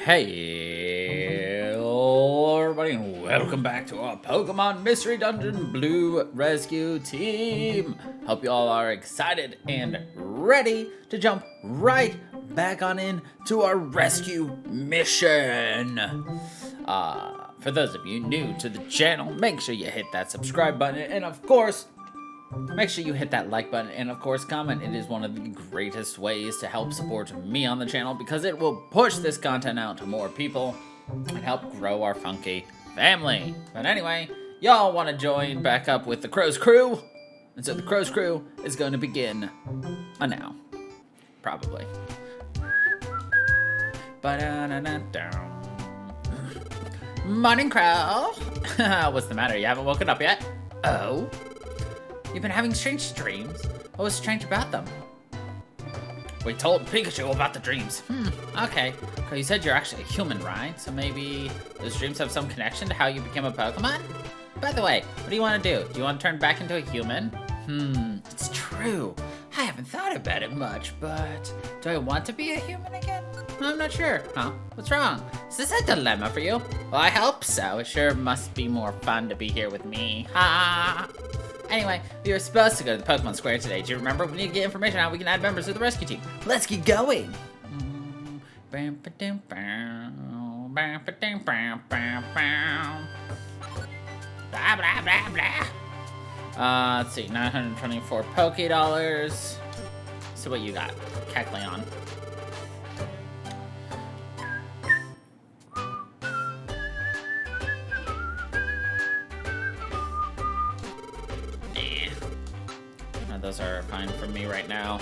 Hey everybody, and welcome back to our Pokemon Mystery Dungeon Blue Rescue Team. Hope you all are excited and ready to jump right back on in to our rescue mission. For those of you new to the channel, make sure you hit that subscribe button, and of course, make sure you hit that like button, and of course comment. It is one of the greatest ways to help support me on the channel because it will push this content out to more people and help grow our funky family. But anyway, y'all want to join back up with the Crow's Crew? And so the Crow's Crew is going to begin now. Probably. Morning, Crow. What's the matter? You haven't woken up yet? Oh? You've been having strange dreams? What was strange about them? We told Pikachu about the dreams. Okay. So you said you're actually a human, right? So maybe those dreams have some connection to how you became a Pokemon? By the way, what do you want to do? Do you want to turn back into a human? It's true. I haven't thought about it much, but do I want to be a human again? I'm not sure. Huh? What's wrong? Is this a dilemma for you? Well, I hope so. It sure must be more fun to be here with me. Ha! Anyway, we were supposed to go to the Pokemon Square today. Do you remember? We need to get information on how we can add members to the rescue team. Let's get going! Blah, blah, blah, blah. Let's see, 924 Poke Dollars. So what you got? Kecleon. Those are fine for me right now.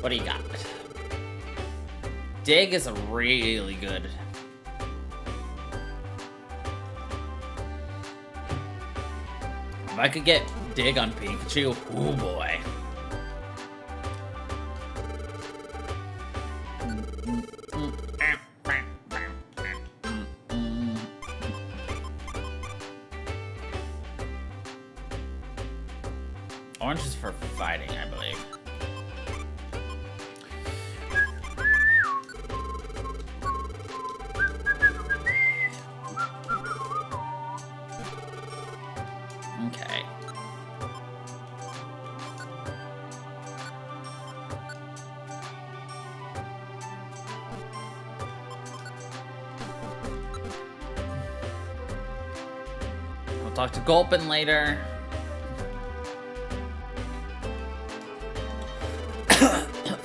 What do you got? Dig is really good. If I could get Dig on Pikachu, oh boy. Orange is for fighting, I believe. Okay. We'll talk to Gulpin later.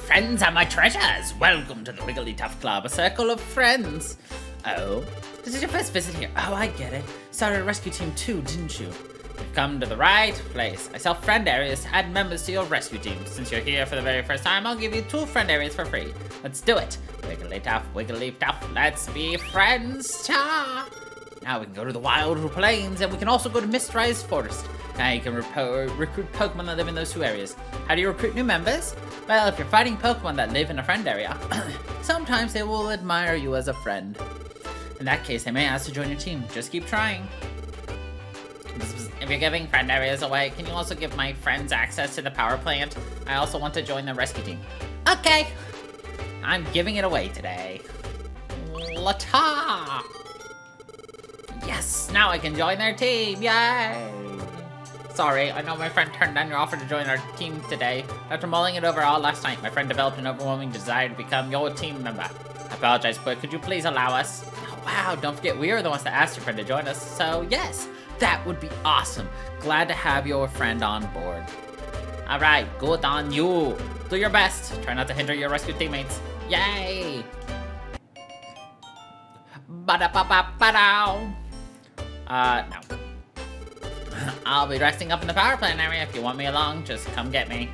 Friends are my treasures. Welcome to the Wigglytuff Club, a circle of friends. Oh, this is your first visit here. Oh, I get it. Started a rescue team too, didn't you? You've come to the right place. I sell friend areas to add members to your rescue team. Since you're here for the very first time, I'll give you 2 friend areas for free. Let's do it. Wigglytuff, let's be friends. Ta! Now we can go to the Wild Plains, and we can also go to Mistrise Forest. Now you can recruit Pokemon that live in those 2 areas. How do you recruit new members? Well, if you're fighting Pokemon that live in a friend area, sometimes they will admire you as a friend. In that case, they may ask to join your team. Just keep trying. If you're giving friend areas away, can you also give my friends access to the power plant? I also want to join the rescue team. Okay. I'm giving it away today. La-ta! Yes, now I can join their team. Yay! Sorry, I know my friend turned down your offer to join our team today. After mulling it over all last night, my friend developed an overwhelming desire to become your team member. I apologize, but could you please allow us? Oh, wow, don't forget, we are the ones that asked your friend to join us. So yes, that would be awesome. Glad to have your friend on board. All right, good on you. Do your best. Try not to hinder your rescue teammates. Yay! Ba-da-ba-ba-ba-dow. No. I'll be resting up in the power plant area. If you want me along, just come get me.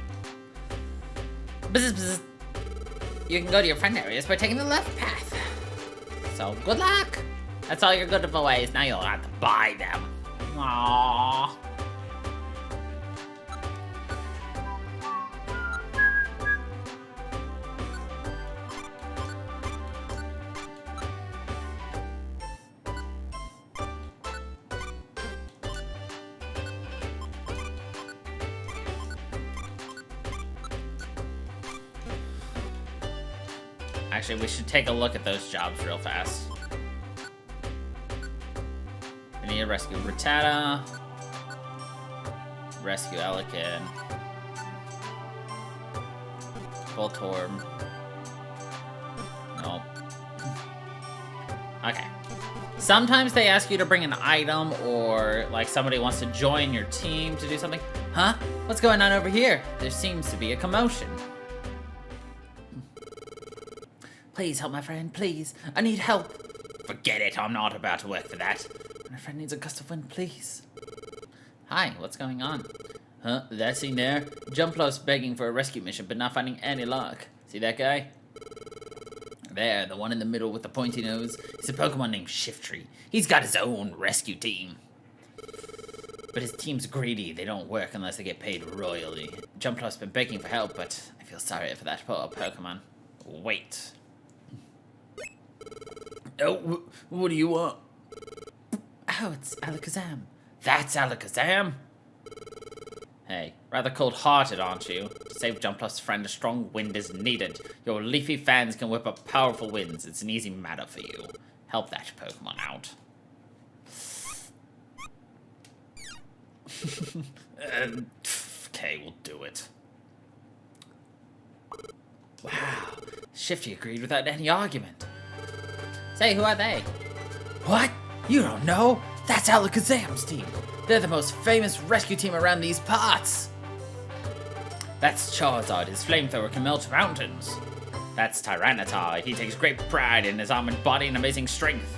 Bzz, bzz. You can go to your friend areas by taking the left path. So, good luck. That's all your good giveaways. Now you'll have to buy them. Aww. Actually, we should take a look at those jobs real fast. We need to rescue Rattata. Rescue Elikin. Voltorb. Nope. Okay. Sometimes they ask you to bring an item or like somebody wants to join your team to do something. Huh? What's going on over here? There seems to be a commotion. Please help my friend, please. I need help. Forget it, I'm not about to work for that. My friend needs a gust of wind, please. Hi, what's going on? Huh? That scene there? Jumpluff's begging for a rescue mission, but not finding any luck. See that guy? There, the one in the middle with the pointy nose. He's a Pokemon named Shiftry. He's got his own rescue team. But his team's greedy. They don't work unless they get paid royally. Jumpluff's been begging for help, but I feel sorry for that poor Pokemon. Wait. Oh, what do you want? Oh, it's Alakazam. That's Alakazam? Hey, rather cold-hearted, aren't you? To save Jumpluff's friend, a strong wind is needed. Your leafy fans can whip up powerful winds. It's an easy matter for you. Help that Pokemon out. Okay, we'll do it. Wow, Shifty agreed without any argument. Say, who are they? What? You don't know? That's Alakazam's team. They're the most famous rescue team around these parts. That's Charizard. His flamethrower can melt mountains. That's Tyranitar. He takes great pride in his armored body and amazing strength.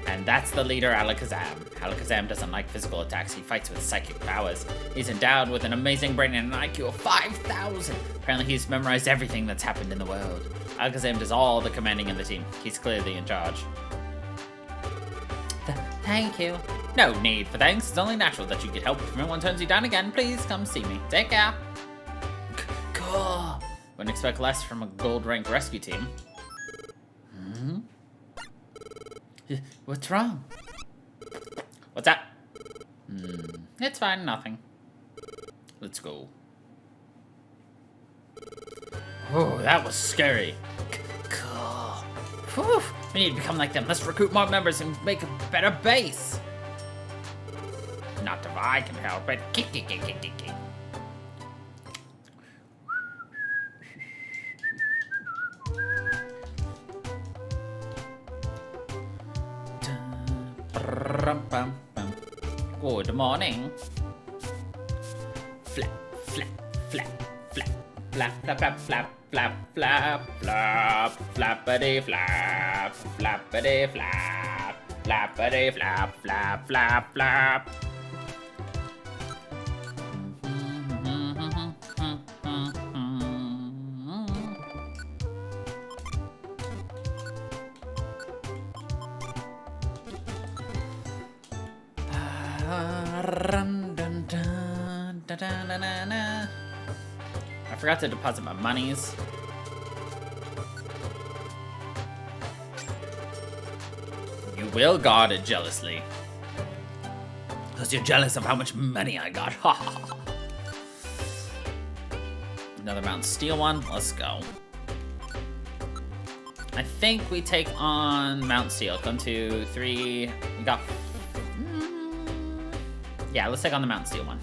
And that's the leader, Alakazam. Alakazam doesn't like physical attacks. He fights with psychic powers. He's endowed with an amazing brain and an IQ of 5,000. Apparently he's memorized everything that's happened in the world. Alakazam does all the commanding in the team. He's clearly in charge. Thank you. No need for thanks. It's only natural that you get help if anyone turns you down again. Please come see me. Take care. Cool. Wouldn't expect less from a gold rank rescue team. Hmm? What's wrong? What's that? It's fine, nothing. Let's go. Oh, that was scary. Cool. Whew. We need to become like them. Let's recruit more members and make a better base. Not if I can help it. Kick. Good morning. Flap, flap, flap, flap, flap, flap, flap, flap, flap, flap, flap, flappity flap, flappity flap, flappity flap, flap, flap, flap. I forgot to deposit my monies. You will guard it jealously. Because you're jealous of how much money I got. Another Mount Steel one. Let's go. I think we take on Mount Steel. 1, 2, 3. We got... Yeah, let's take on the Mount Steel one.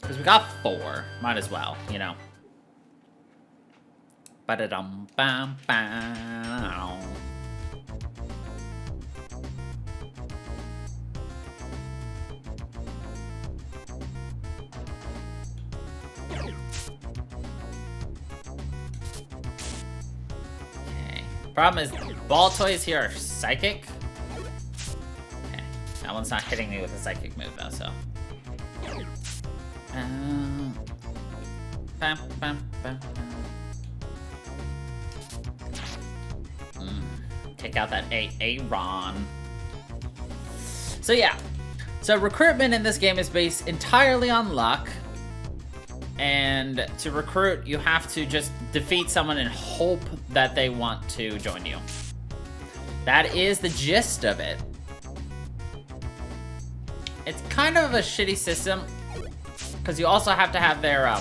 Because we got 4. Might as well, you know. Ba-da-dum-bam-bam. Problem is, ball toys here are psychic. Okay, that one's not hitting me with a psychic move though, so. Bam, bam, bam, Take out that Aaron. So yeah, so recruitment in this game is based entirely on luck. And to recruit, you have to just defeat someone and hope that they want to join you. That is the gist of it. It's kind of a shitty system, because you also have to have their,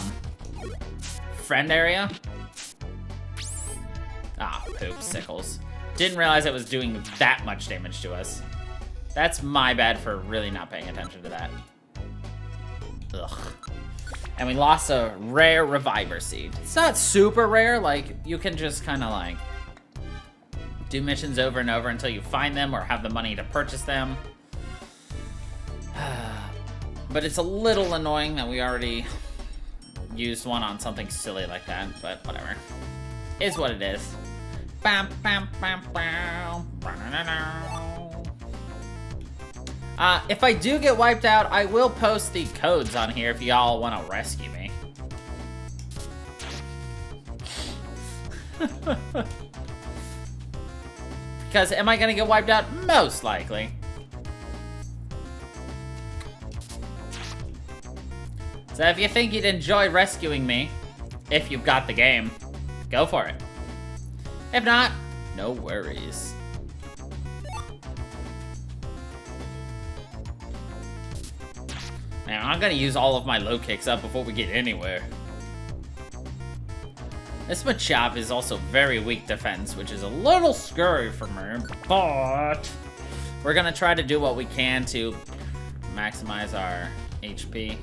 friend area. Ah, poop, sickles. Didn't realize it was doing that much damage to us. That's my bad for really not paying attention to that. Ugh. And we lost a rare Reviver Seed. It's not super rare, like, you can just kind of, like, do missions over and over until you find them or have the money to purchase them. But it's a little annoying that we already used one on something silly like that, but whatever. Is what it is. Bam, bam, bam, bam. If I do get wiped out, I will post the codes on here if y'all want to rescue me. Because am I going to get wiped out? Most likely. So if you think you'd enjoy rescuing me, if you've got the game, go for it. If not, no worries. Man, I'm gonna use all of my low kicks up before we get anywhere. This Machop is also very weak defense, which is a little scary for me, but we're gonna try to do what we can to maximize our HP.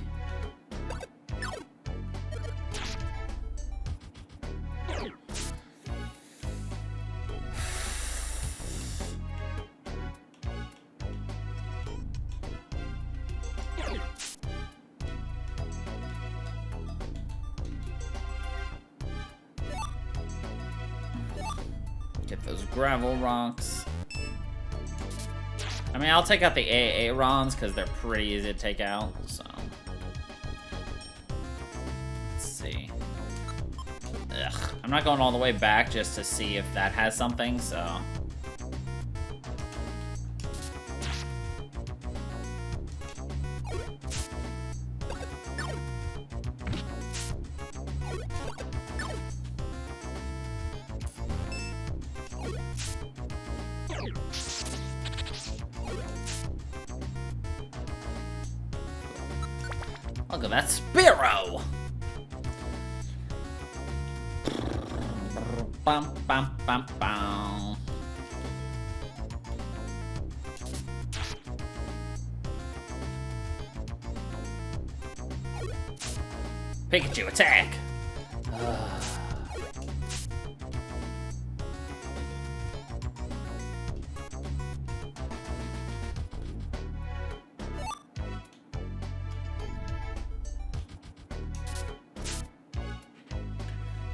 Get those gravel rocks. I mean, I'll take out the AA Rons because they're pretty easy to take out, so. Let's see. Ugh. I'm not going all the way back just to see if that has something, so. Look at that Spearow! Bum, bum, bum, bum. Pikachu, attack!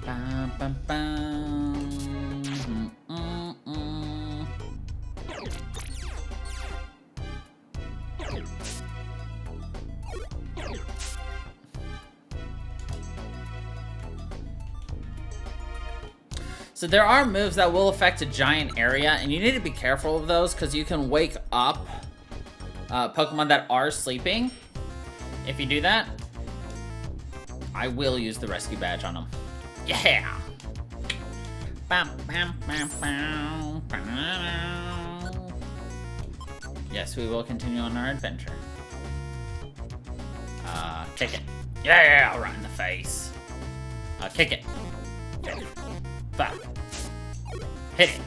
Bum, bum, bum. So there are moves that will affect a giant area, and you need to be careful of those because you can wake up Pokemon that are sleeping. If you do that, I will use the rescue badge on them. Yeah! Bam, bam, bam, bam, bam. Yes, we will continue on our adventure. Kick it. Yeah, right in the face. Kick it. Okay. Fuck. Hit it.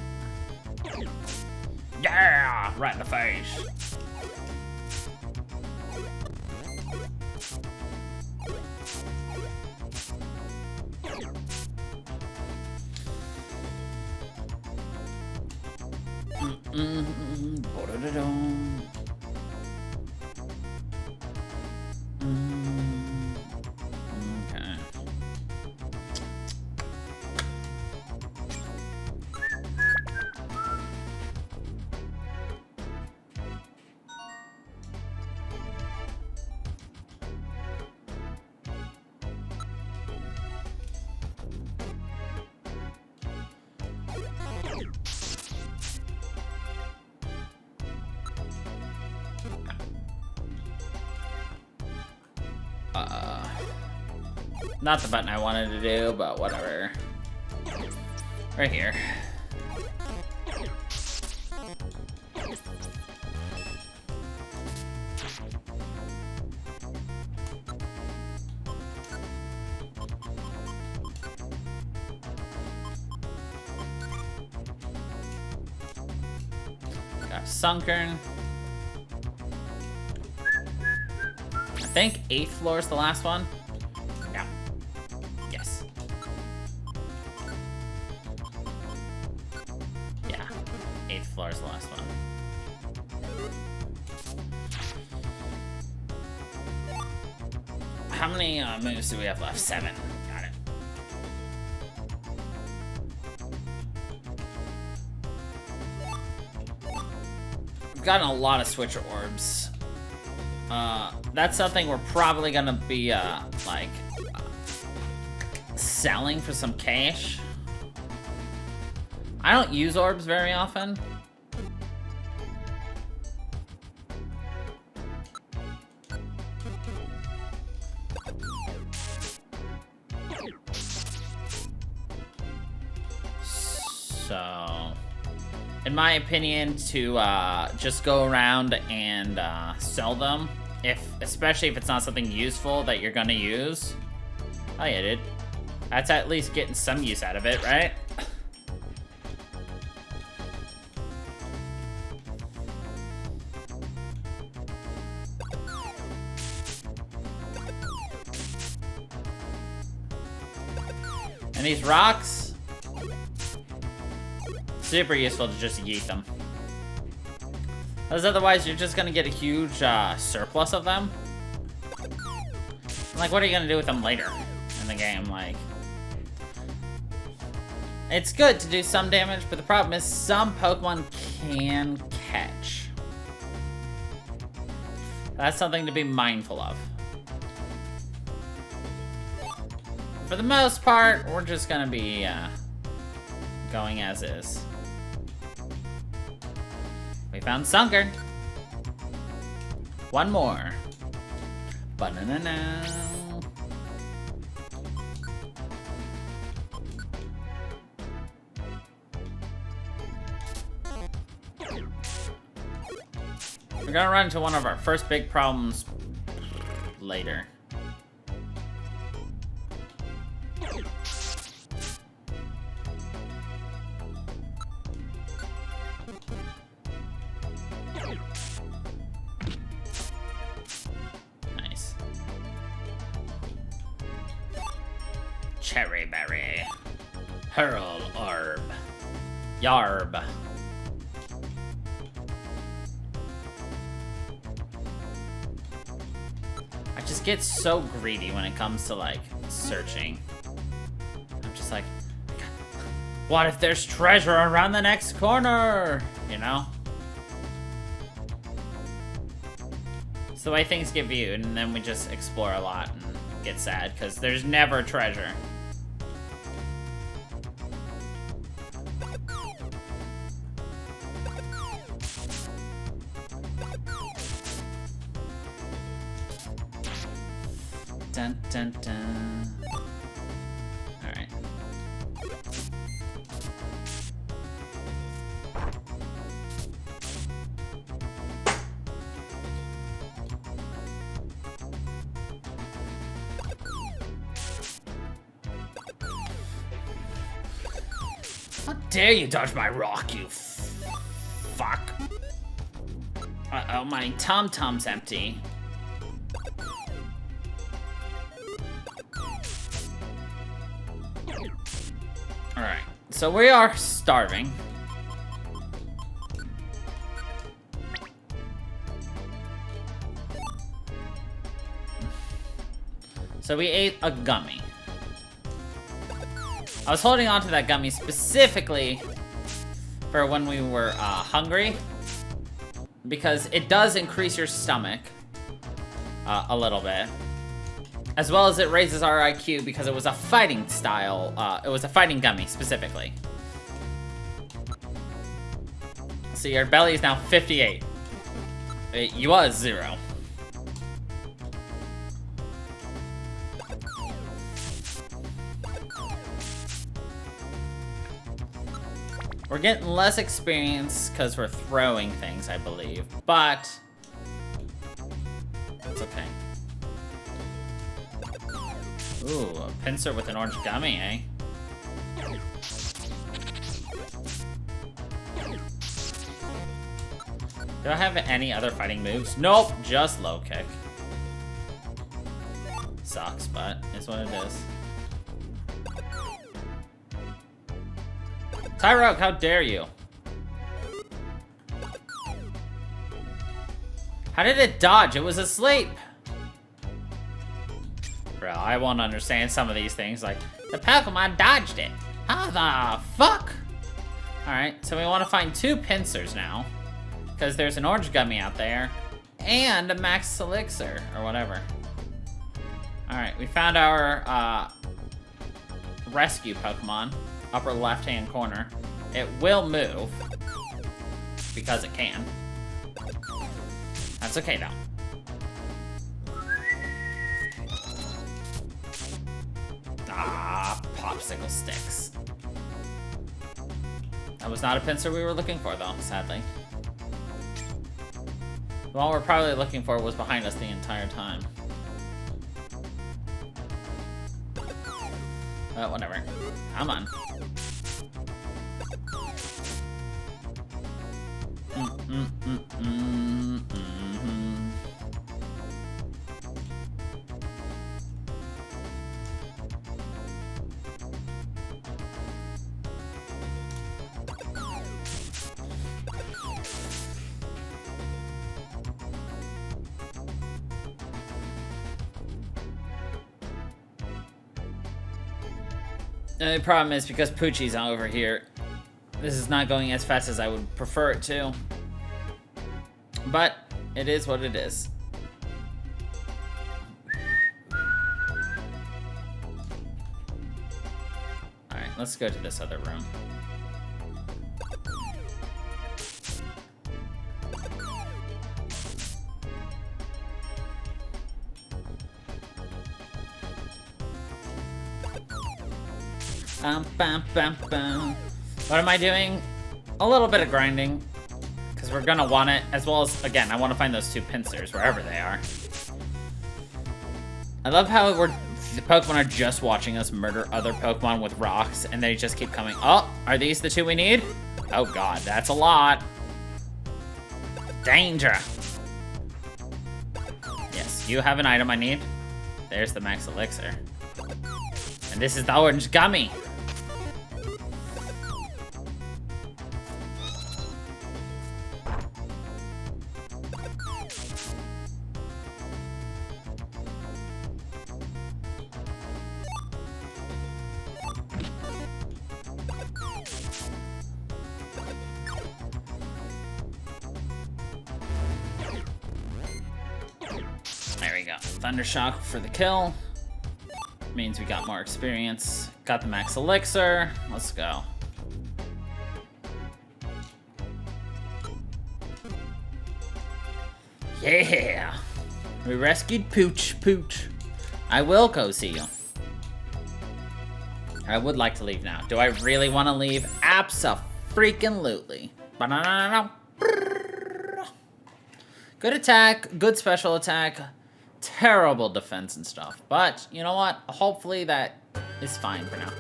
Yeah, right in the face. Okay. Not the button I wanted to do, but whatever. Right here. Got Sunken. I think 8th floor is the last one. Yeah. Yes. Yeah. 8th floor is the last one. How many moves do we have left? 7. Got it. We've gotten a lot of switcher orbs. That's something we're probably gonna be, like, selling for some cash. I don't use orbs very often. So, in my opinion, to just go around and sell them, especially if it's not something useful that you're gonna use. Oh yeah, dude. That's at least getting some use out of it, right? And these rocks, super useful to just yeet them. Because otherwise you're just gonna get a huge surplus of them. Like, what are you gonna do with them later in the game? Like, it's good to do some damage, but the problem is some Pokemon can catch. That's something to be mindful of. For the most part, we're just gonna be going as is. We found Sunken. One more. Ba-na-na-na. We're gonna run into one of our first big problems later. Nice. Cherry Berry. Hurl Orb. Yarb. I just get so greedy when it comes to, like, searching. I'm just like, what if there's treasure around the next corner? You know? It's the way things get viewed, and then we just explore a lot and get sad, because there's never treasure. Dun, dun, dun. All right. How dare you dodge my rock, you fuck. Uh-oh, my Tom-Tom's empty. Alright, so we are starving. So we ate a gummy. I was holding on to that gummy specifically for when we were hungry, because it does increase your stomach a little bit. As well as it raises our IQ because it was a fighting style, it was a fighting gummy specifically. So your belly is now 58. It was 0. We're getting less experience because we're throwing things, I believe, but it's okay. Ooh, a pincer with an orange gummy, eh? Do I have any other fighting moves? Nope, just low kick. Sucks, but it's what it is. Tyroke, how dare you? How did it dodge? It was asleep. Bro, I won't understand some of these things. Like, the Pokemon dodged it. How the fuck? Alright, so we want to find 2 pincers now. Because there's an orange gummy out there. And a max elixir, or whatever. Alright, we found our rescue Pokemon. Upper left-hand corner. It will move. Because it can. That's okay, though. Ah, popsicle sticks. That was not a pincer we were looking for, though, sadly. The one we're probably looking for was behind us the entire time. Whatever. Come on. The problem is because Poochie's over here, this is not going as fast as I would prefer it to. But it is what it is. Alright, let's go to this other room. What am I doing? A little bit of grinding. Because we're gonna want it, as well as, again, I want to find those 2 pincers, wherever they are. I love how the Pokemon are just watching us murder other Pokemon with rocks, and they just keep coming. Oh, are these the 2 we need? Oh god, that's a lot. Danger. Yes, you have an item I need. There's the max elixir. And this is the orange gummy. There we go. Thundershock for the kill. Means we got more experience. Got the max elixir. Let's go. Yeah! We rescued Pooch. I will go see you. I would like to leave now. Do I really want to leave? Abso-freaking-lutely. Good attack, good special attack, terrible defense and stuff. But, you know what? Hopefully that is fine for now.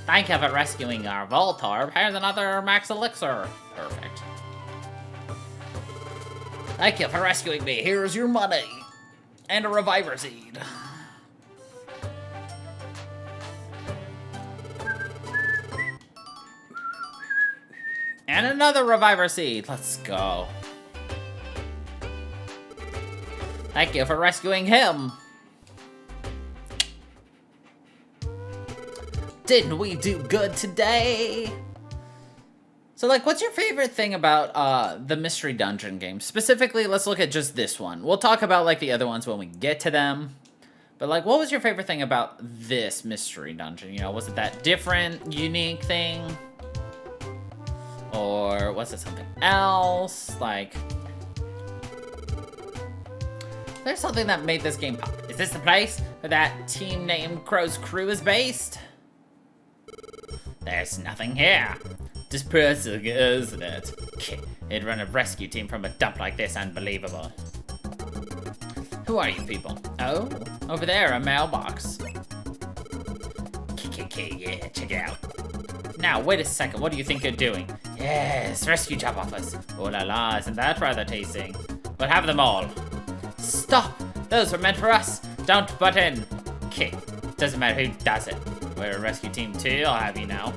Thank you for rescuing our Voltorb. Here's another max elixir. Perfect. Thank you for rescuing me. Here's your money. And a reviver seed. And another reviver seed. Let's go. Thank you for rescuing him. Didn't we do good today? So, like, what's your favorite thing about the Mystery Dungeon game? Specifically, let's look at just this one. We'll talk about, like, the other ones when we get to them. But, like, what was your favorite thing about this Mystery Dungeon? You know, was it that different, unique thing? Or was it something else? Like, there's something that made this game pop. Is this the place where that team named Crow's Crew is based? There's nothing here. Depressing, isn't it? They'd run a rescue team from a dump like this, unbelievable. Who are you people? Oh, over there, a mailbox. Yeah, check it out. Now, wait a second. What do you think you're doing? Yes, rescue job offers. Oh la la, isn't that rather tasty? We'll have them all. Stop! Those were meant for us. Don't butt in. Okay, doesn't matter who does it. We're a rescue team too, I'll have you know.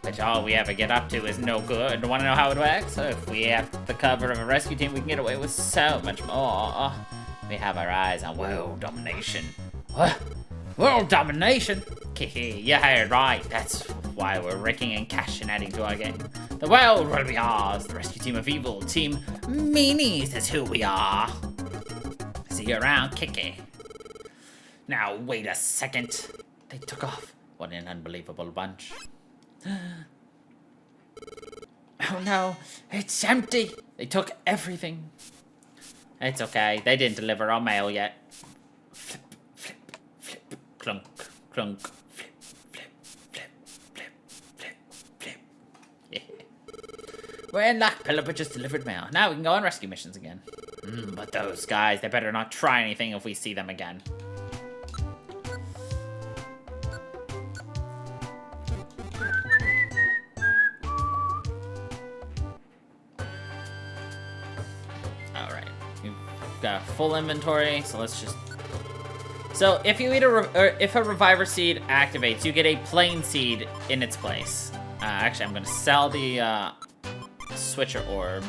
But all we ever get up to is no good. Want to know how it works? So if we have the cover of a rescue team, we can get away with so much more. We have our eyes on world domination. What? World domination? Kihi, you heard right. That's why we're raking in cash and adding to our game. The world will be ours. The rescue team of evil. Team Meanies is who we are. See you around, Kiki. Now, wait a second. They took off. What an unbelievable bunch. Oh no, it's empty. They took everything. It's okay. They didn't deliver our mail yet. Flip, flip, flip, clunk, clunk, flip, flip, flip, flip, flip, flip. Yeah. We're in luck. Philippa just delivered mail. Now we can go on rescue missions again. But those guys, they better not try anything if we see them again. Got full inventory, so let's just... So if you eat if a reviver seed activates, you get a plain seed in its place. Actually, I'm gonna sell the switcher orb.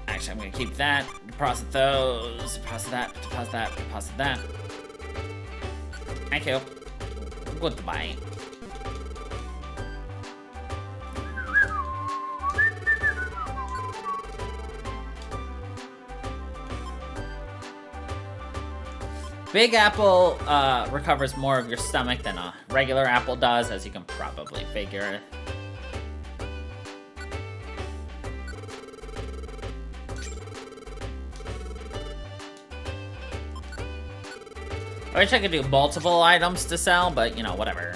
Actually, I'm gonna keep that. Deposit those. Deposit that. Deposit that. Deposit that. Thank you. Goodbye. Big apple recovers more of your stomach than a regular apple does, as you can probably figure. I wish I could do multiple items to sell, but you know, whatever.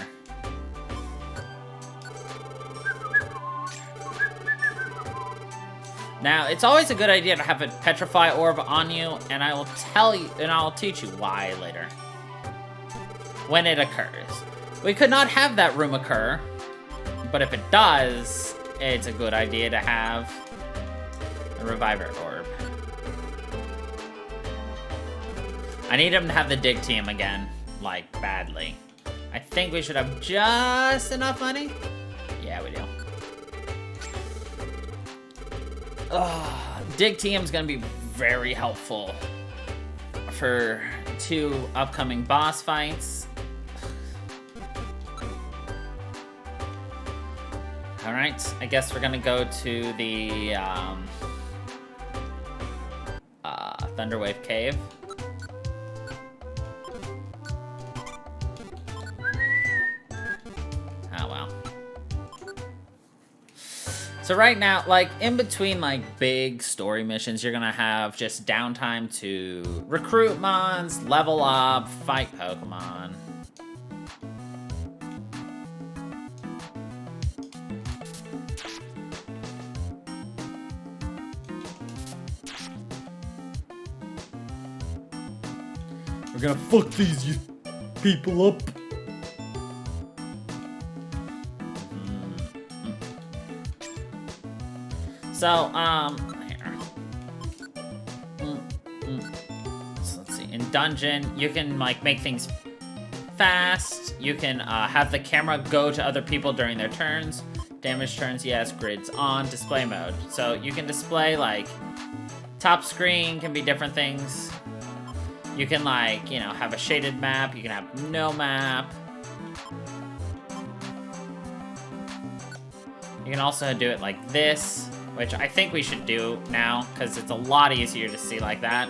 Now, it's always a good idea to have a petrify orb on you, and I will tell you, and I'll teach you why later. When it occurs. We could not have that room occur, but if it does, it's a good idea to have a reviver orb. I need him to have the dig team again, like, badly. I think we should have just enough money. Yeah, we do. Dig TM's gonna be very helpful for 2 upcoming boss fights. Alright, I guess we're gonna go to the Thunderwave Cave. So right now, like, in between, like, big story missions, you're gonna have just downtime to recruit mons, level up, fight Pokemon. We're gonna fuck these people up. So, here. So let's see. In dungeon, you can, like, make things fast. You can have the camera go to other people during their turns. Damage turns, yes. Grids on. Display mode. So you can display, like, top screen can be different things. You can, like, you know, have a shaded map. You can have no map. You can also do it like this, which I think we should do now, because it's a lot easier to see like that.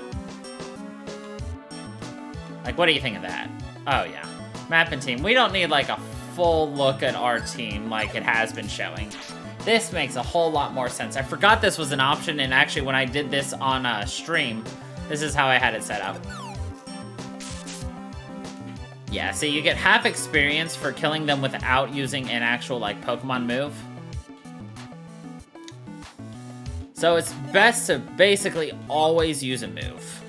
Like, what do you think of that? Oh, yeah. Map and team. We don't need, like, a full look at our team like it has been showing. This makes a whole lot more sense. I forgot this was an option, and actually when I did this on stream, this is how I had it set up. Yeah, so you get half experience for killing them without using an actual, like, Pokemon move. So it's best to basically always use a move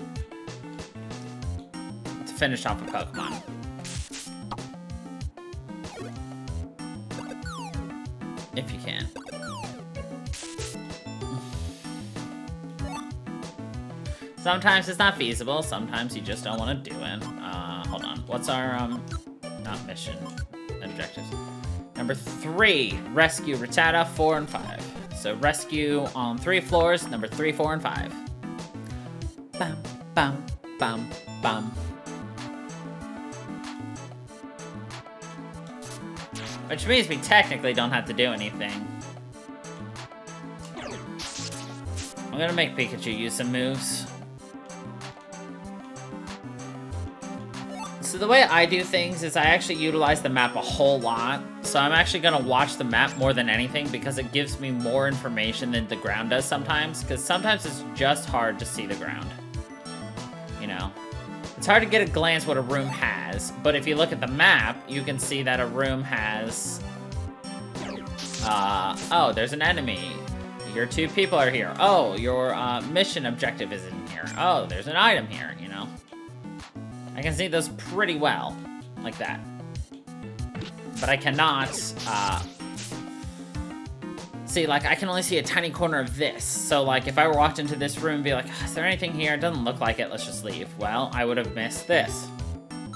to finish off a Pokemon. If you can. Sometimes it's not feasible. Sometimes you just don't want to do it. Hold on. What's our, not mission, objectives. Number 3, rescue Rattata 4 and 5. So rescue on 3 floors, number 3, 4, and 5. Bam, bam, bam, bam. Which means we technically don't have to do anything. I'm gonna make Pikachu use some moves. So the way I do things is I actually utilize the map a whole lot. So I'm actually gonna watch the map more than anything because it gives me more information than the ground does sometimes. Because sometimes it's just hard to see the ground. You know? It's hard to get a glance what a room has. But if you look at the map, you can see that a room has... oh, there's an enemy. Your 2 people are here. Oh, your mission objective is in here. Oh, there's an item here, you know? I can see those pretty well, like that. But I cannot, see, like, I can only see a tiny corner of this. So, like, if I walked into this room and be like, is there anything here? It doesn't look like it, let's just leave. Well, I would have missed this,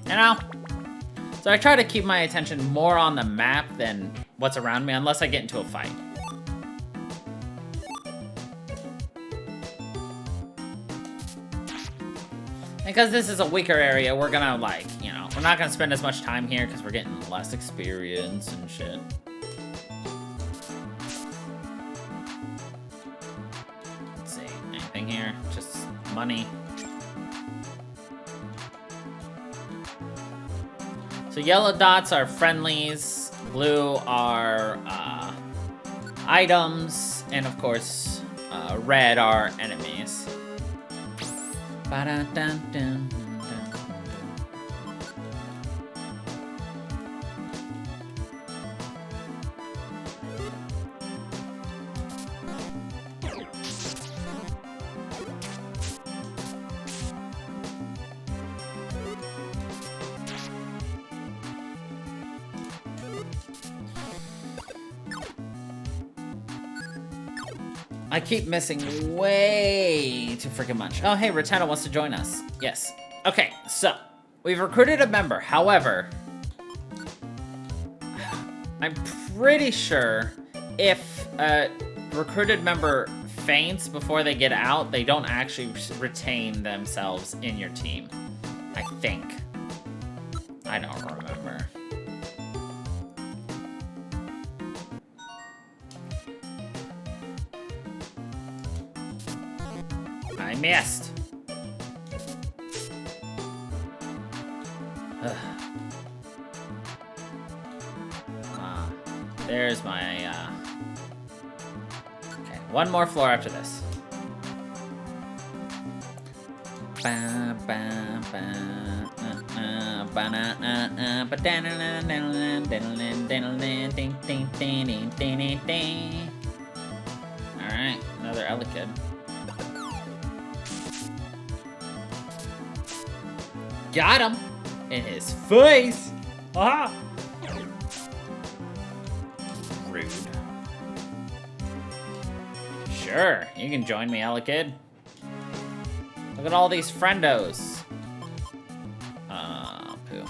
you know? So I try to keep my attention more on the map than what's around me, unless I get into a fight. Because this is a weaker area, we're gonna, like, you know, we're not gonna spend as much time here because we're getting less experience and shit. Let's see, anything here? Just money. So yellow dots are friendlies, blue are items, and of course, red are enemies. Ba-da-dun-dun. I keep missing way too freaking much. Oh, hey, Rattata wants to join us. Yes. Okay, so we've recruited a member. However, I'm pretty sure if a recruited member faints before they get out, they don't actually retain themselves in your team. I think. I don't remember. I missed. There's my, okay, one more floor after this. Alright, another Elekid. Got him! In his face! Ah! Rude. Sure, you can join me, Elekid. Look at all these friendos. Poo.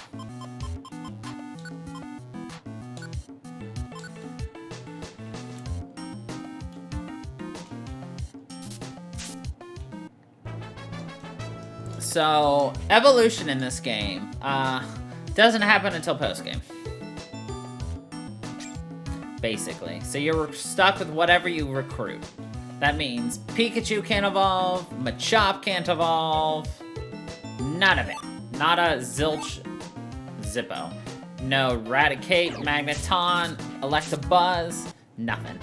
So, evolution in this game doesn't happen until post-game. Basically. So you're stuck with whatever you recruit. That means Pikachu can't evolve, Machop can't evolve, none of it. Not a Zilch Zippo. No Raticate, Magneton, Electabuzz, nothing.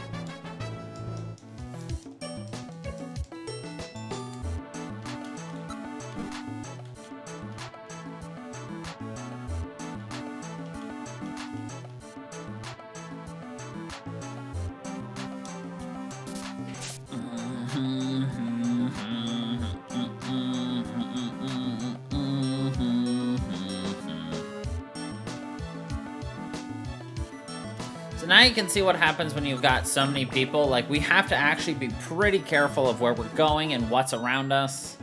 now you can see what happens when you've got so many people. Like, we have to actually be pretty careful of where we're going and what's around us.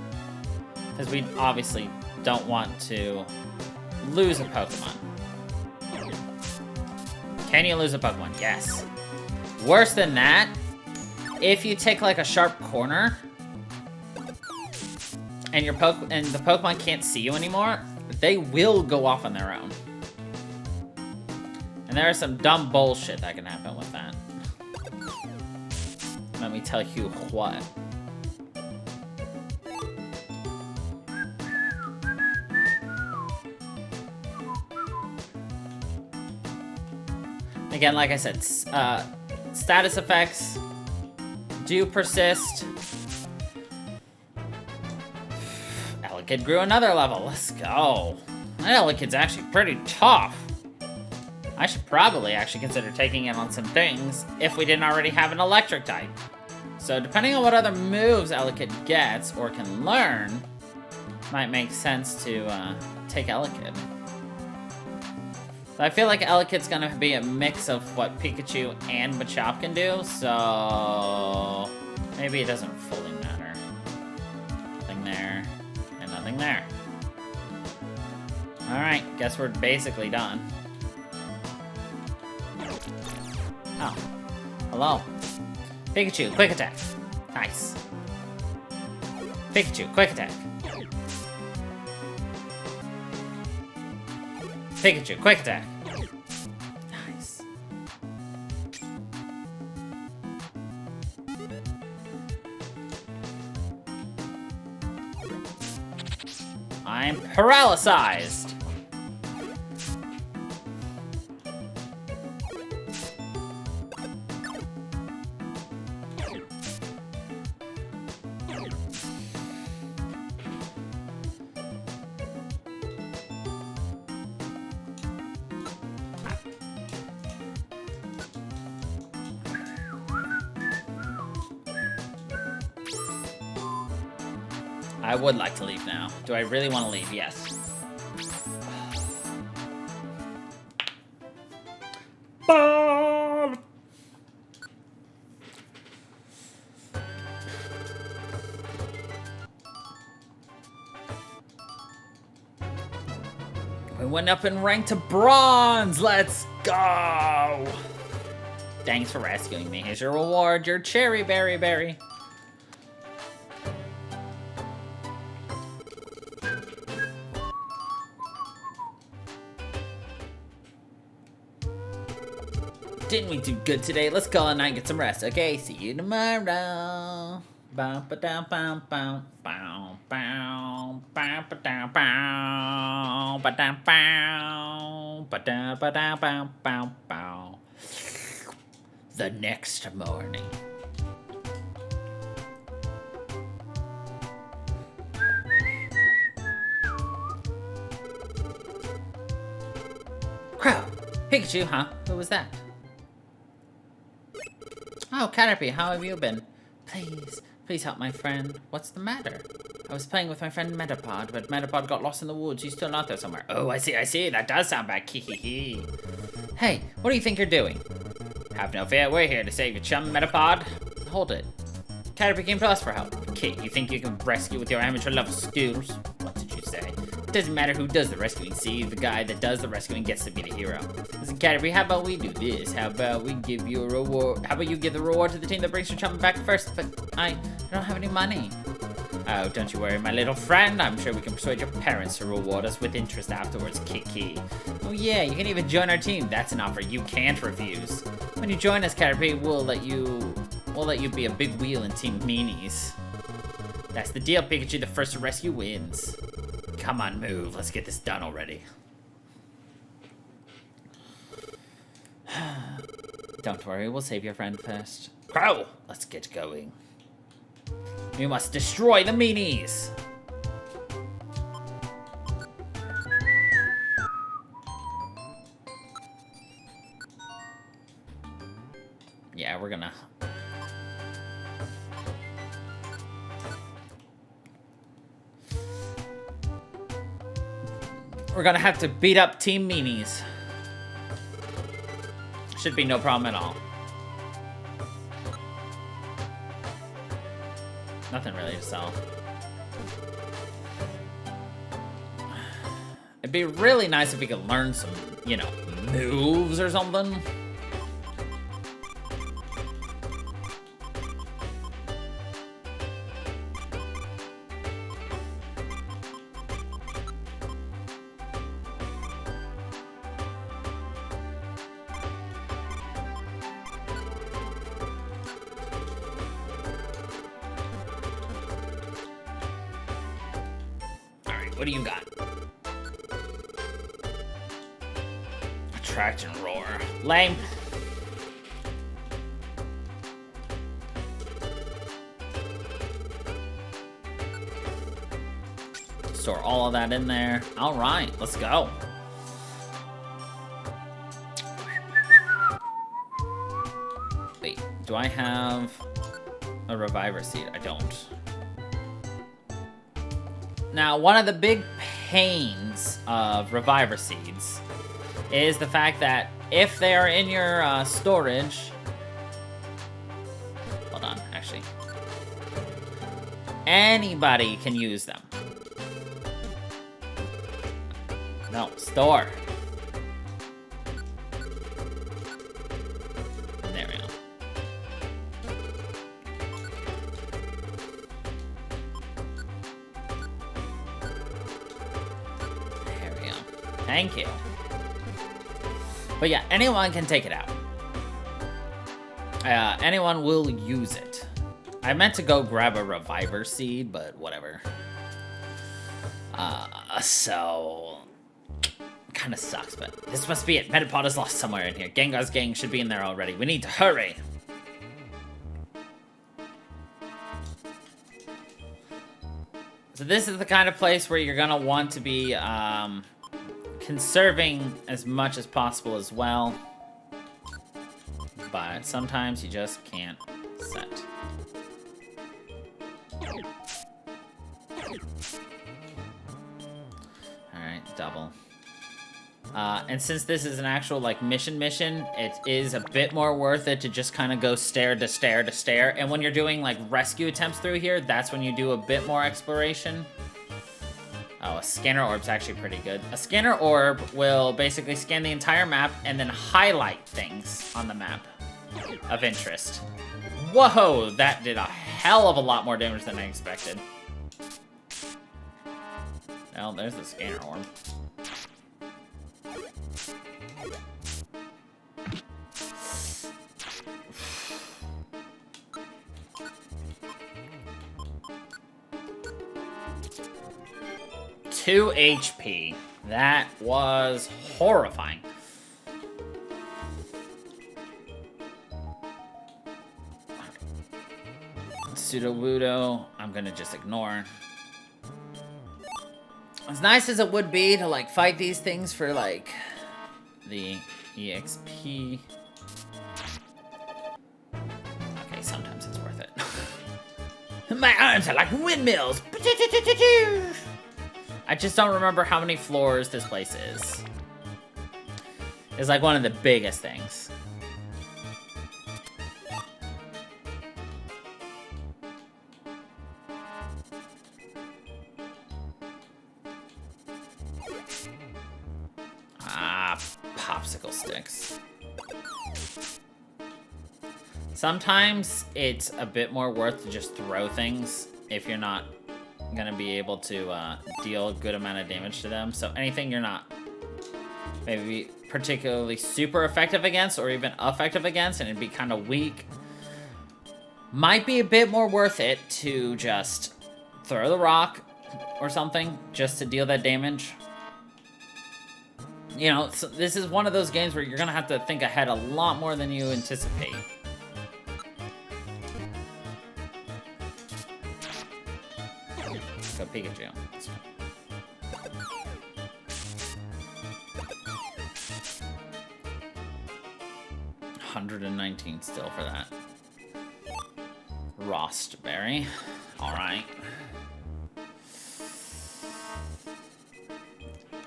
Because we obviously don't want to lose a Pokemon. Can you lose a Pokemon? Yes. Worse than that, if you take like a sharp corner and the Pokemon can't see you anymore, they will go off on their own. And there is some dumb bullshit that can happen with that. Let me tell you what. Again, like I said, status effects do persist. Elekid grew another level. Let's go. That Elekid's actually pretty tough. I should probably actually consider taking it on some things if we didn't already have an electric type. So depending on what other moves Elekid gets or can learn, might make sense to take Elekid. So I feel like Elekid's gonna be a mix of what Pikachu and Machop can do, so maybe it doesn't fully matter. Nothing there, and nothing there. Alright, guess we're basically done. Oh, hello. Pikachu, quick attack. Nice. Pikachu, quick attack. Pikachu, quick attack. Nice. I'm paralyzed. I would like to leave now. Do I really want to leave? Yes. We went up in rank to bronze. Let's go. Thanks for rescuing me. Here's your reward, your cherry berry. Didn't we do good today? Let's go and get some rest. Okay, see you tomorrow. Bow ba down bow bow bow bow bow ba down bow ba down bow ba down ba down bow bow bow. The next morning. Crow! Pikachu, huh? Who was that? Oh, Caterpie, how have you been? Please help my friend. What's the matter? I was playing with my friend Metapod, but Metapod got lost in the woods. He's still out there somewhere. Oh, I see. That does sound bad. Hee. Hey, what do you think you're doing? Have no fear, we're here to save your chum, Metapod. Hold it. Caterpie came to us for help. Kid, you think you can rescue with your amateur level skills? What did you say? It doesn't matter who does the rescuing. See, the guy that does the rescuing gets to be the hero. Listen, Caterpie, how about we do this? How about we give you a reward? How about you give the reward to the team that brings your chum back first? But I don't have any money. Oh, don't you worry, my little friend. I'm sure we can persuade your parents to reward us with interest afterwards, Kiki. Oh yeah, you can even join our team. That's an offer you can't refuse. When you join us, Caterpie, we'll let you be a big wheel in Team Meanies. That's the deal, Pikachu. The first to rescue wins. Come on, move. Let's get this done already. Don't worry, we'll save your friend first. Crow! Let's get going. We must destroy the meanies! Yeah, we're gonna... We're gonna have to beat up Team Meanies. Should be no problem at all. Nothing really to sell. It'd be really nice if we could learn some, you know, moves or something. What do you got? Attract and roar. Lame. Store all of that in there. All right, let's go. Wait, do I have a reviver seed? I don't. Now, one of the big pains of reviver seeds is the fact that if they are in your storage... Hold on, actually. Anybody can use them. No, store. There we go. Thank you. But yeah, anyone can take it out. Anyone will use it. I meant to go grab a reviver seed, but whatever. So... Kind of sucks, but this must be it. Metapod is lost somewhere in here. Gengar's gang should be in there already. We need to hurry. So this is the kind of place where you're gonna want to be, conserving as much as possible as well, but sometimes you just can't set. Alright, double. And since this is an actual, like, mission, it is a bit more worth it to just kind of go stair to stair to stair, and when you're doing, like, rescue attempts through here, that's when you do a bit more exploration. Oh, a scanner orb's actually pretty good. A scanner orb will basically scan the entire map and then highlight things on the map of interest. Whoa, that did a hell of a lot more damage than I expected. Well, there's the scanner orb. Two HP. That was horrifying. Pseudo-Wudo, I'm gonna just ignore. As nice as it would be to, like, fight these things for, like, the EXP. Okay, sometimes it's worth it. My arms are like windmills. I just don't remember how many floors this place is. It's like one of the biggest things. Ah, popsicle sticks. Sometimes it's a bit more worth to just throw things if you're not gonna be able to deal a good amount of damage to them. So anything you're not maybe particularly super effective against or even effective against and it'd be kind of weak, might be a bit more worth it to just throw the rock or something just to deal that damage. You know, so this is one of those games where you're gonna have to think ahead a lot more than you anticipate. Go Pikachu. 119 still for that. Rostberry. Alright.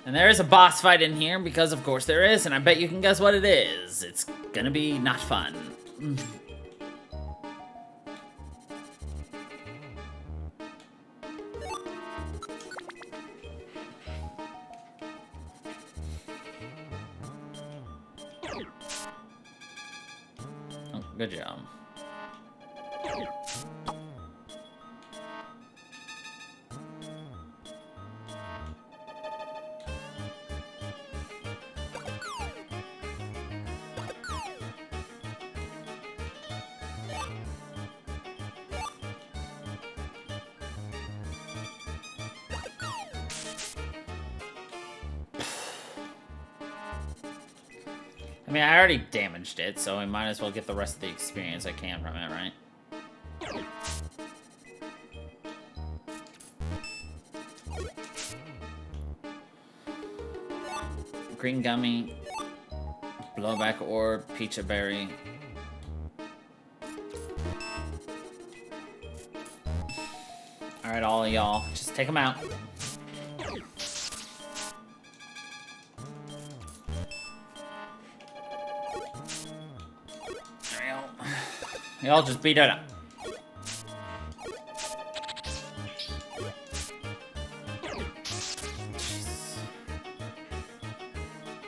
And there is a boss fight in here, because of course there is, and I bet you can guess what it is. It's Gonna be not fun. Oh, good job. I mean, I already damaged it, so I might as well get the rest of the experience I can from it, right? Green gummy, blowback orb, peach berry. Alright, all of y'all, just take them out. Y'all just beat it up.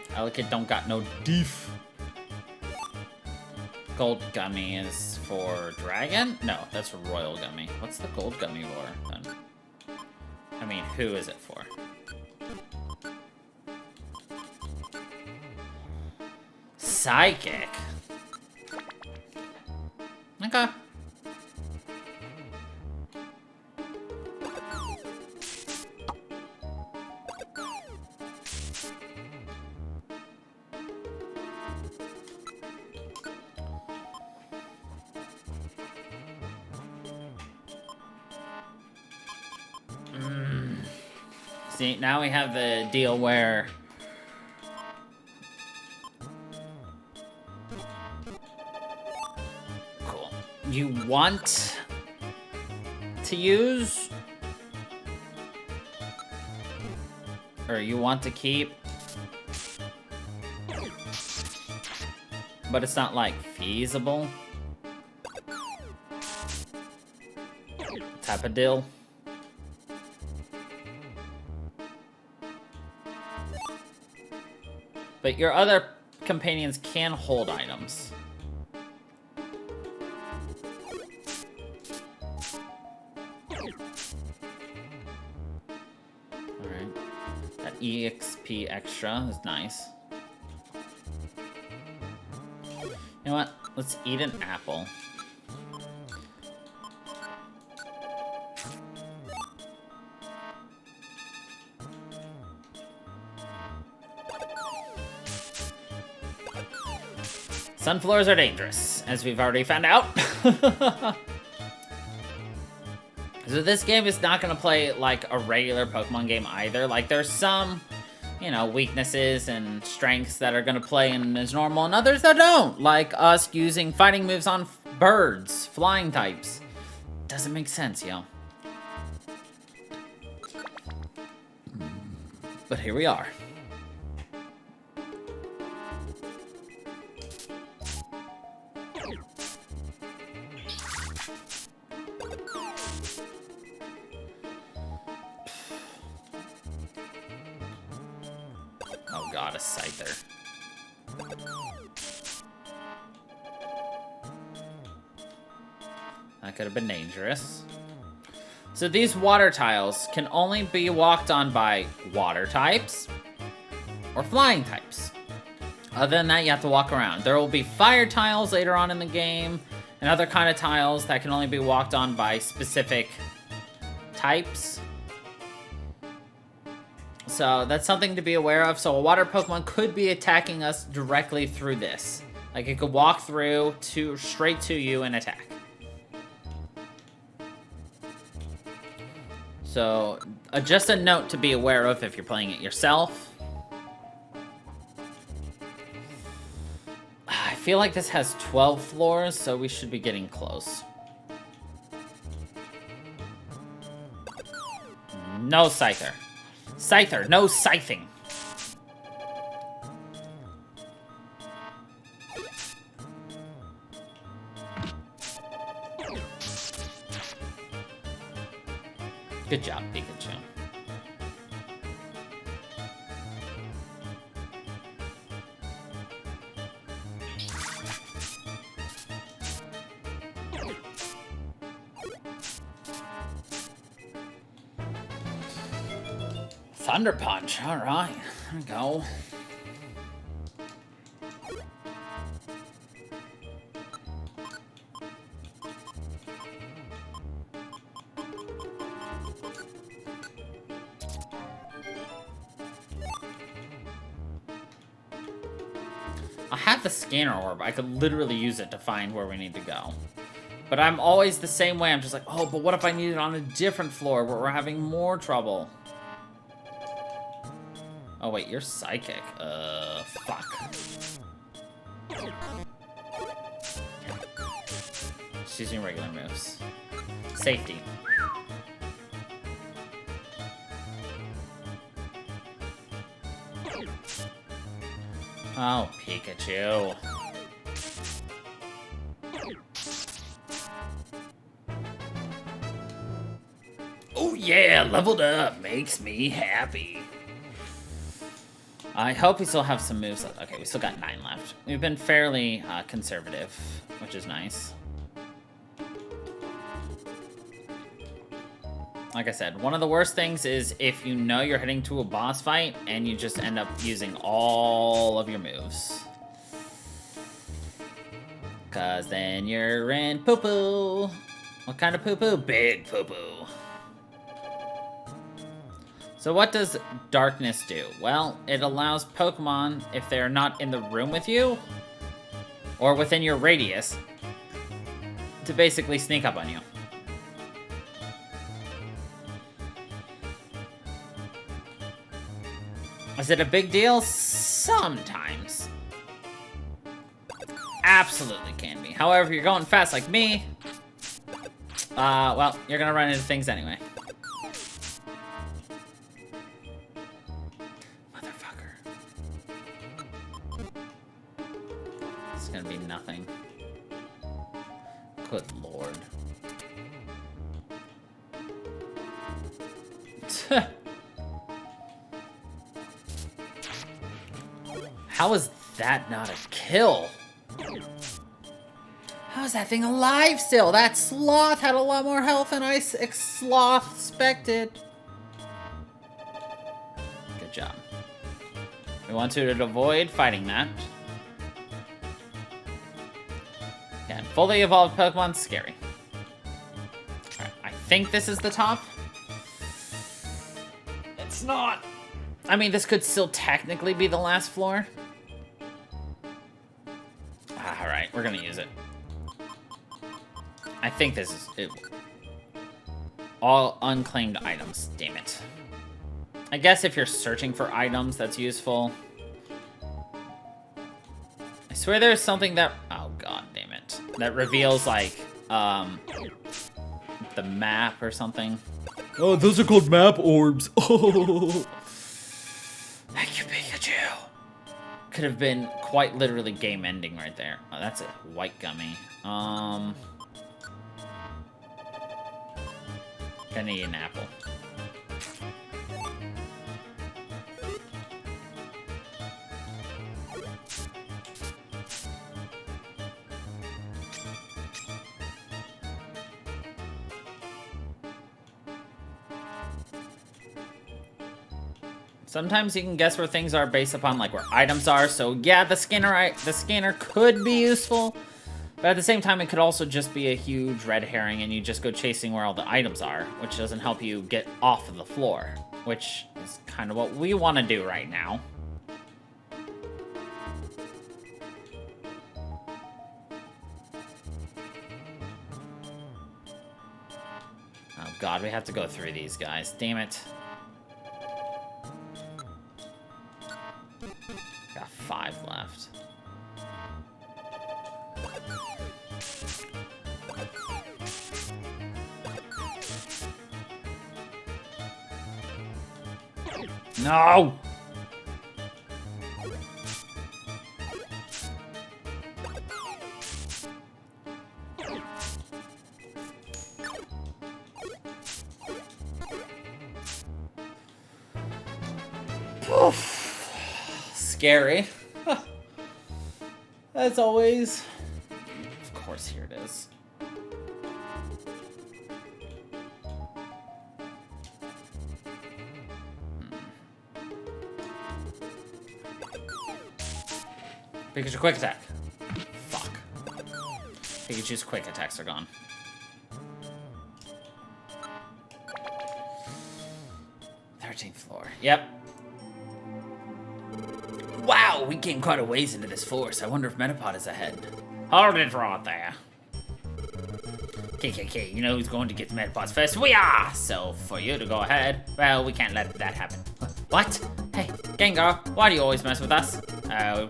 Alikid don't got no deef. Gold gummy is for dragon? No, that's for royal gummy. What's the gold gummy for then? I mean, who is it for? Psychic. Okay. See, now we have the deal where you want to use, or you want to keep, but it's not like feasible type of deal. But your other companions can hold items. Alright. That EXP extra is nice. You know what? Let's eat an apple. Sunflowers are dangerous, as we've already found out. So this game is not going to play like a regular Pokemon game either. Like, there's some, you know, weaknesses and strengths that are going to play in as normal, and others that don't. Like us using fighting moves on birds, flying types. Doesn't make sense, yo. But here we are. Oh god, a Scyther. That could have been dangerous. So these water tiles can only be walked on by water types or flying types. Other than that, you have to walk around. There will be fire tiles later on in the game and other kind of tiles that can only be walked on by specific types. So that's something to be aware of. So a water Pokemon could be attacking us directly through this. Like, it could walk through straight to you and attack. So just a note to be aware of if you're playing it yourself. I feel like this has 12 floors, so we should be getting close. No Scyther. Scyther, no scything. Good job, Pikachu. Thunder Punch, alright. There we go. I have the scanner orb. I could literally use it to find where we need to go. But I'm always the same way. I'm just like, oh, but what if I need it on a different floor where we're having more trouble? Oh, wait, you're psychic. Fuck. Okay. Just using regular moves. Safety. Oh, Pikachu. Oh yeah, leveled up. Makes me happy. I hope we still have some moves left. Okay, we still got 9 left. We've been fairly conservative, which is nice. Like I said, one of the worst things is if you know you're heading to a boss fight and you just end up using all of your moves. Because then you're in poo-poo. What kind of poo-poo? Big poo-poo. So what does darkness do? Well, it allows Pokemon, if they're not in the room with you, or within your radius, to basically sneak up on you. Is it a big deal? Sometimes. Absolutely can be. However, if you're going fast like me, well, you're gonna run into things anyway. Motherfucker. It's gonna be nothing. Good lord. How is that not a kill? How is that thing alive still? That sloth had a lot more health than I sloth expected. Good job. We want to avoid fighting that. And fully evolved Pokemon, scary. Alright, I think this is the top. It's not. I mean, this could still technically be the last floor. Alright, we're gonna use it. I think this is it. All unclaimed items, damn it. I guess if you're searching for items, that's useful. I swear there's something that, oh god damn it, that reveals like, the map or something. Oh, those are called map orbs. Oh. Thank you, Pikachu. Could have been quite literally game ending right there. Oh, that's a white gummy. Gonna eat an apple. Sometimes you can guess where things are based upon like where items are. So yeah, the scanner could be useful, but at the same time, it could also just be a huge red herring, and you just go chasing where all the items are, which doesn't help you get off of the floor, which is kind of what we want to do right now. Oh god, we have to go through these guys. Damn it. Got 5 left. No! Scary. As always. Of course, here it is. Pikachu quick attack. Fuck. Pikachu's quick attacks are gone. Thirteenth floor. Yep. Wow, we came quite a ways into this forest. I wonder if Metapod is ahead. Hold it right there. KKK, you know who's going to get the Metapods first? We are! So, for you to go ahead, well, we can't let that happen. What? Hey, Gengar, why do you always mess with us?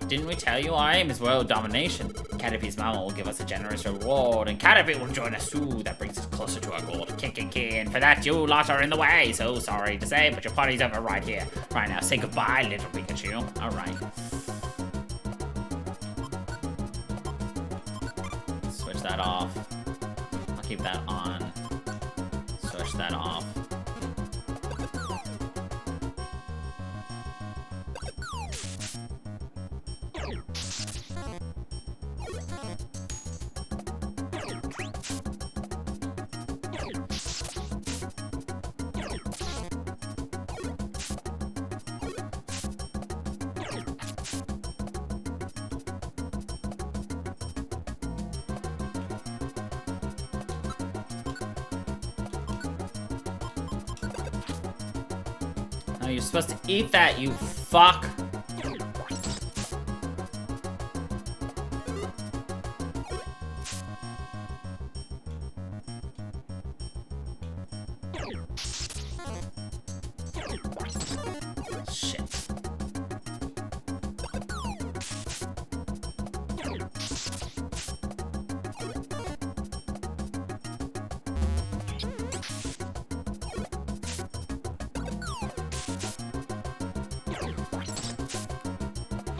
Didn't we tell you our aim is world domination? Caterpie's mama will give us a generous reward, and Caterpie will join us too. That brings us closer to our goal. KKK, and for that, you lot are in the way. So sorry to say, but your party's over right here. Right now, say goodbye, little Pikachu. Alright. Switch that off. I'll keep that on. Switch that off. No, you're supposed to eat that, you fuck. Shit.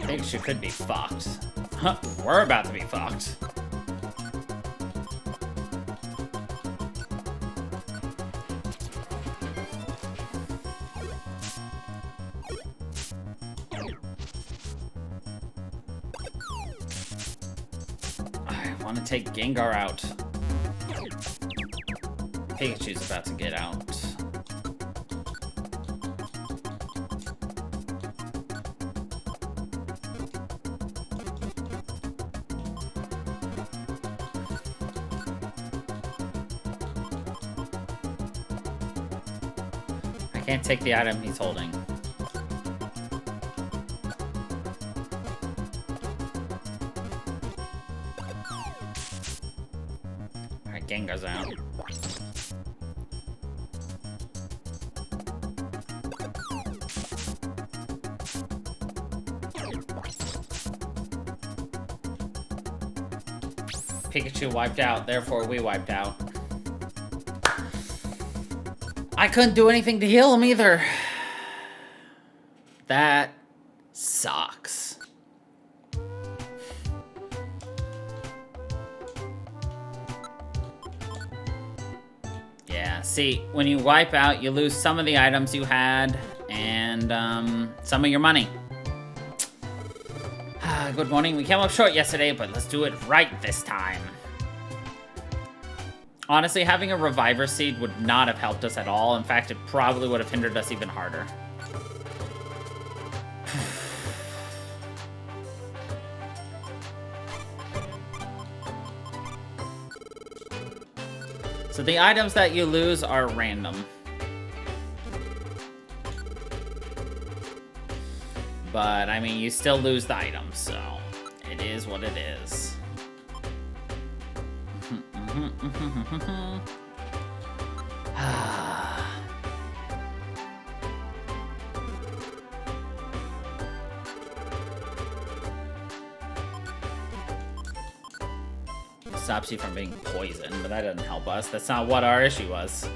Pikachu could be fucked. Huh, we're about to be fucked. I want to take Gengar out. Pikachu's about to get out. Can't take the item he's holding. Alright, Gengar's out. Pikachu wiped out, therefore we wiped out. I couldn't do anything to heal him either. That sucks. Yeah, see, when you wipe out, you lose some of the items you had and some of your money. Good morning. We came up short yesterday, but let's do it right this time. Honestly, having a Reviver Seed would not have helped us at all. In fact, it probably would have hindered us even harder. So the items that you lose are random. But, I mean, you still lose the items, so it is what it is. Stops you from being poisoned, but that doesn't help us. That's not what our issue was.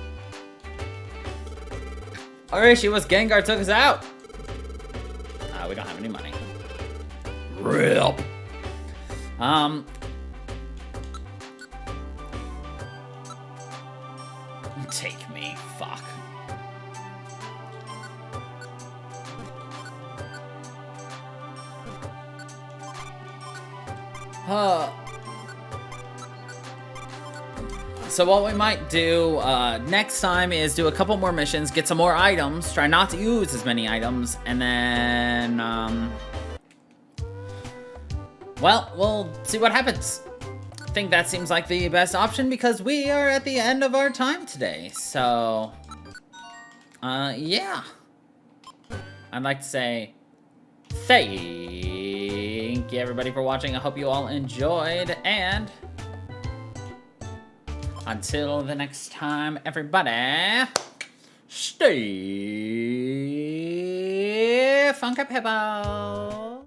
Our issue was Gengar took us out. We don't have any money. RIP. Take me, fuck. So what we might do next time is do a couple more missions, get some more items, try not to use as many items, and then, well, we'll see what happens. I think that seems like the best option because we are at the end of our time today. So, yeah. I'd like to say thank you everybody for watching. I hope you all enjoyed, and until the next time, everybody, stay Funky Pippo.